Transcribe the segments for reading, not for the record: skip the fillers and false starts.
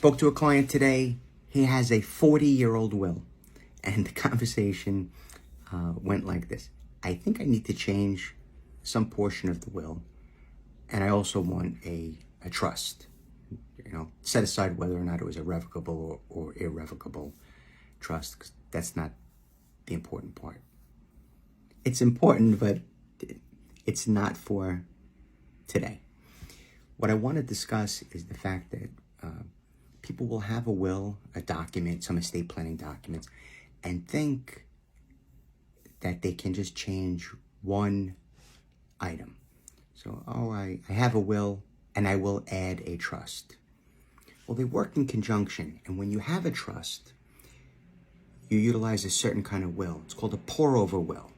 spoke to a client today. He has a 40-year-old will. And the conversation went like this. I think I need to change some portion of the will. And I also want a trust. Set aside whether or not it was a revocable or irrevocable trust, 'cause that's not the important part. It's important, but it's not for today. What I want to discuss is the fact that people will have a will, a document, some estate planning documents, and think that they can just change one item. So, I have a will and I will add a trust. Well, they work in conjunction, and when you have a trust, you utilize a certain kind of will. It's called a pour-over will.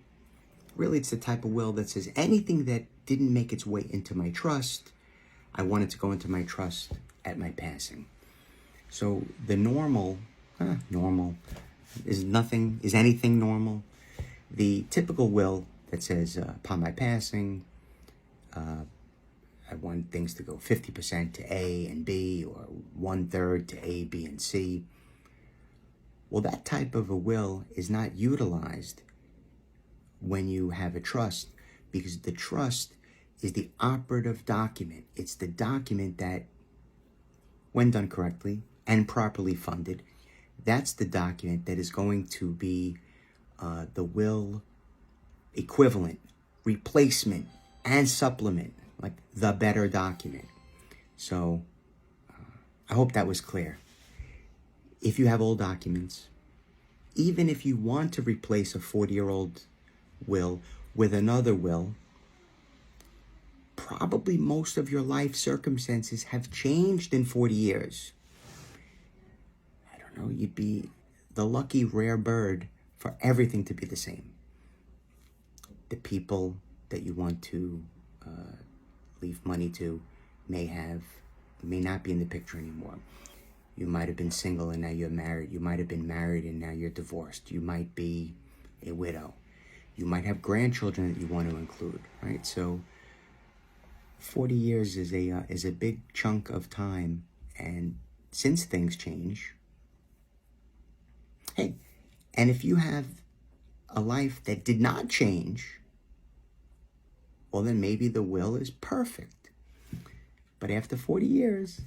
Really, it's the type of will that says anything that didn't make its way into my trust, I want it to go into my trust at my passing. So the normal is anything normal? The typical will that says upon my passing, I want things to go 50% to A and B, or 1/3 to A, B, and C. Well, that type of a will is not utilized when you have a trust, because the trust is the operative document. It's the document that, when done correctly and properly funded, that's the document that is going to be the will equivalent, replacement, and supplement, like the better document. So I hope that was clear. If you have old documents, even if you want to replace a 40-year-old will with another will, probably most of your life circumstances have changed in 40 years. I don't know, you'd be the lucky rare bird for everything to be the same. The people that you want to leave money to may not be in the picture anymore. You might have been single and now you're married. You might have been married and now you're divorced. You might be a widow. You might have grandchildren that you want to include, right? So 40 years is a big chunk of time, and since things change, hey, and if you have a life that did not change, well, then maybe the will is perfect. But after 40 years,